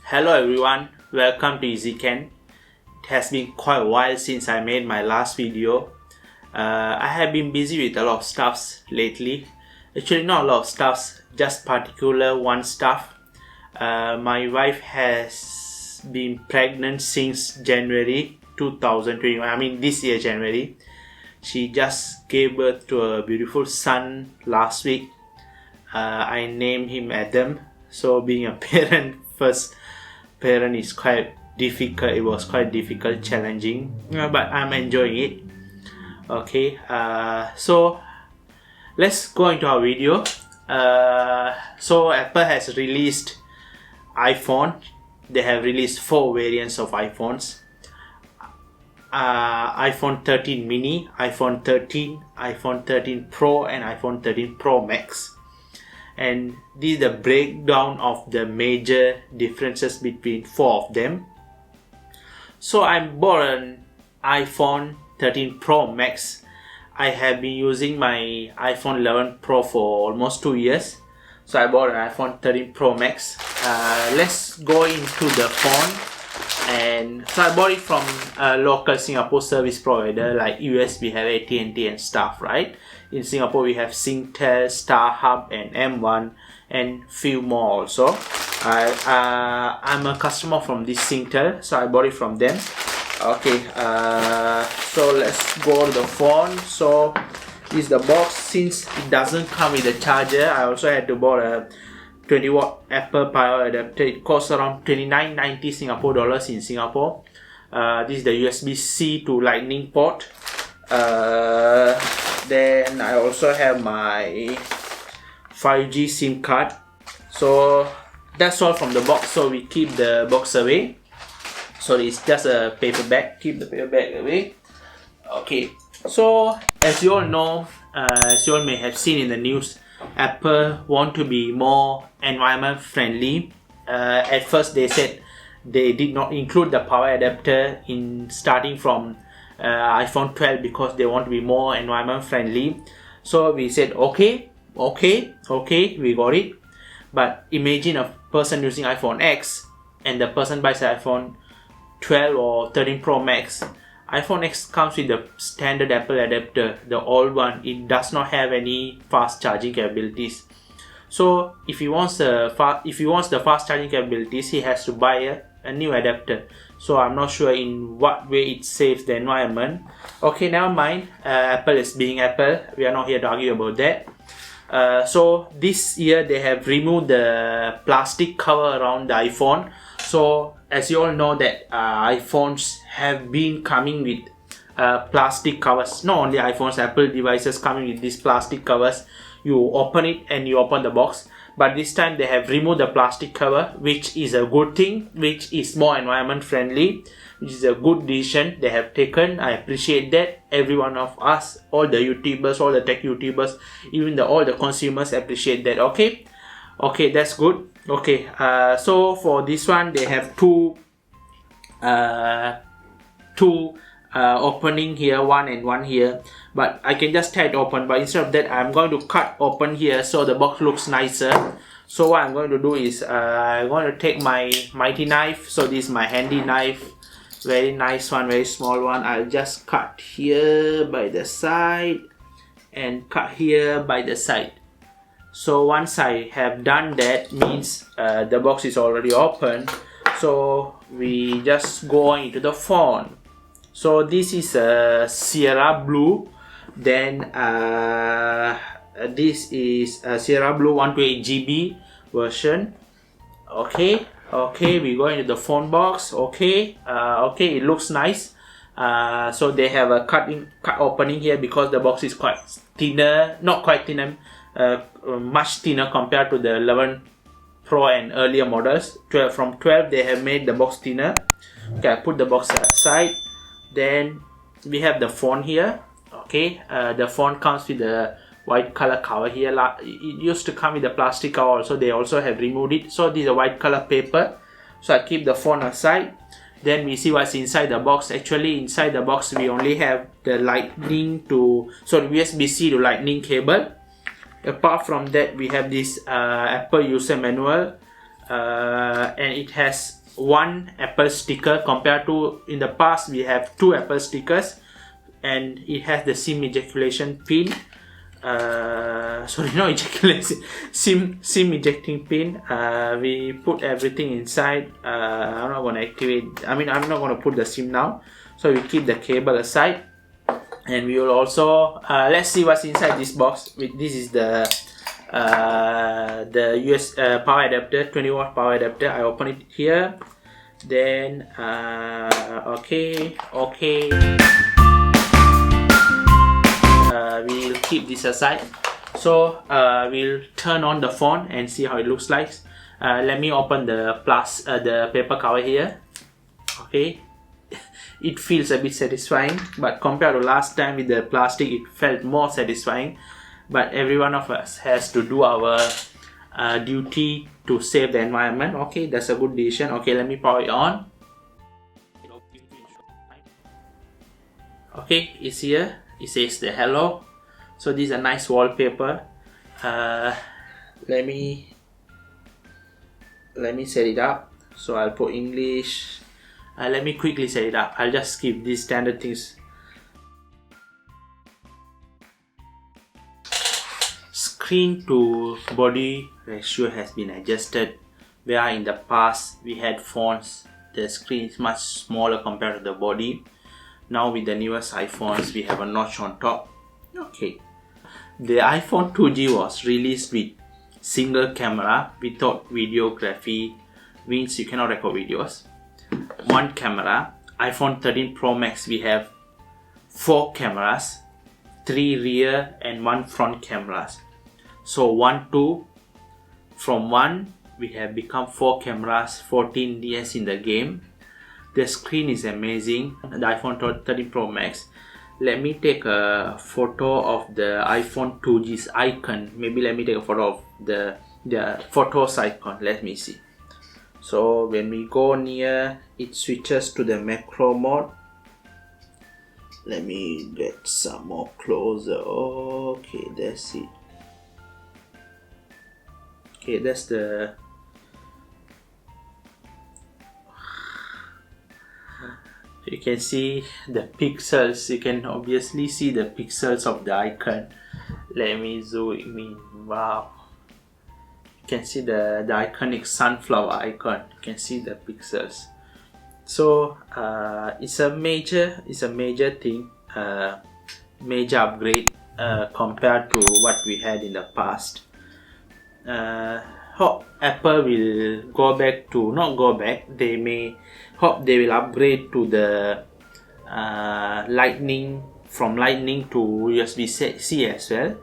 Hello everyone, welcome to EzzyCann. It has been quite a while since I made my last video. I have been busy with a lot of stuffs lately. Actually not a lot of stuffs, just particular one stuff. My wife has been pregnant since January 2021, I mean this year January. She just gave birth to a beautiful son last week. I named him Adam. So being a first parent is quite difficult. It was quite difficult, challenging, but I'm enjoying it. Okay, so let's go into our video. So Apple has released iPhone. They have released 4 variants of iPhones. iPhone 13 mini, iPhone 13, iPhone 13 Pro and iPhone 13 Pro Max. And this is the breakdown of the major differences between 4 of them. So I bought an iPhone 13 Pro Max. I have been using my iPhone 11 Pro for almost 2 years. So I bought an iPhone 13 Pro Max. Let's go into the phone. And so I bought it from a local Singapore service provider. Like US we have AT&T and stuff, right? In Singapore we have Singtel, StarHub and M1 and few more also. I'm a customer from this Singtel, so I bought it from them. Okay, so let's go to the phone. So this is the box. Since it doesn't come with a charger, I also had to buy a 20 watt Apple power adapter. It costs around 29.90 Singapore dollars in Singapore. This is the USB-C to Lightning port. Then I also have my 5G SIM card. So that's all from the box. So we keep the box away. So it's just a paper bag. Keep the paper bag away. Okay. So as you all know, as you all may have seen in the news, Apple want to be more environment friendly. At first they said they did not include the power adapter in starting from iPhone 12 because they want to be more environment friendly. So we said okay, we got it. But imagine a person using iPhone X and the person buys an iPhone 12 or 13 Pro Max. iPhone X comes with the standard Apple adapter, the old one. It does not have any fast charging capabilities. So if he wants the fast charging capabilities, he has to buy a new adapter. So I'm not sure in what way it saves the environment. Okay, never mind. Apple is being Apple. We are not here to argue about that. So this year they have removed the plastic cover around the iPhone. So as you all know that iPhones have been coming with plastic covers. Not only iPhones, Apple devices coming with these plastic covers. You open it and you open the box. But this time they have removed the plastic cover, which is a good thing, which is more environment friendly, which is a good decision they have taken. I appreciate that. Every one of us, all the YouTubers, all the tech YouTubers, even all the consumers appreciate that. Okay, that's good. Okay, so for this one they have two opening here, one and one here, but I can just tear it open. But instead of that, I'm going to cut open here so the box looks nicer. So what I'm going to do is I'm going to take my mighty knife. So this is my handy knife, very nice one, very small one. I'll just cut here by the side and cut here by the side. So once I have done that, means the box is already open. So we just go into the phone. So this is a Sierra Blue. Then this is a Sierra Blue 128 GB version. Okay, we go into the phone box. Okay, it looks nice. So they have a cut opening here because the box is quite thinner, not quite thinner, much thinner compared to the 11 Pro and earlier models. From 12 they have made the box thinner. Okay, I put the box aside. Then we have the phone here. Okay, the phone comes with the white color cover here. It used to come with the plastic cover also. They also have removed it. So this is a white color paper. So I keep the phone aside. Then we see what's inside the box. Actually inside the box we only have the USB-C to Lightning cable. Apart from that, we have this Apple user manual, and it has one Apple sticker compared to in the past we have two Apple stickers, and it has the SIM ejaculation pin. Sorry, not ejaculation, SIM ejecting pin. We put everything inside. I'm not gonna activate. I'm not gonna put the SIM now. So we keep the cable aside, and we will also let's see what's inside this box. This is the US power adapter, 20-watt power adapter. I open it here. Then okay. We'll keep this aside. So we'll turn on the phone and see how it looks like. Let me open the paper cover here. Okay, it feels a bit satisfying, but compared to last time with the plastic, it felt more satisfying. But every one of us has to do our duty to save the environment. Okay, that's a good decision. Okay, let me power it on. Okay, it's here. It says the hello. So this is a nice wallpaper. Let me set it up. So I'll put English. Let me quickly set it up. I'll just skip these standard things. Screen to body ratio has been adjusted, where in the past we had phones, the screen is much smaller compared to the body. Now with the newest iPhones, we have a notch on top. Okay, the iPhone 2G was released with single camera without videography, means you cannot record videos. One camera. iPhone 13 Pro Max, we have 4 cameras, 3 rear and 1 front cameras. So 1, 2, from 1 we have become 4 cameras, 14 years in the game. The screen is amazing. The iPhone 13 Pro Max. Let me take a photo of the iPhone 2G's icon. Maybe let me take a photo of the photos icon. Let me see. So when we go near, it switches to the macro mode. Let me get some more closer. Okay, that's it. Okay, that's the you can see the pixels. You can obviously see the pixels of the icon. Let me zoom in. Wow, you can see the iconic sunflower icon. You can see the pixels. So it's a major thing, major upgrade compared to what we had in the past. Hope Apple will hope they will upgrade to the lightning to USB-C as well.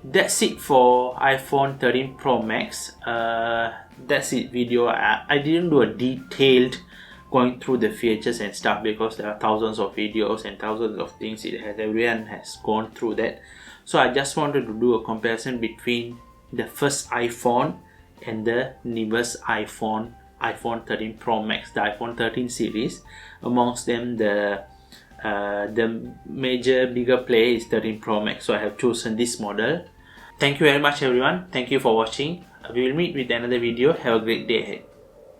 That's it for iPhone 13 Pro Max. That's it video. I didn't do a detailed going through the features and stuff because there are thousands of videos and thousands of things. Everyone has gone through that. So I just wanted to do a comparison between the first iPhone and the newest iPhone 13 Pro Max, the iPhone 13 series. Amongst them, the major bigger player is 13 Pro Max, so I have chosen this model. Thank you very much everyone. Thank you for watching. We will meet with another video. Have a great day ahead.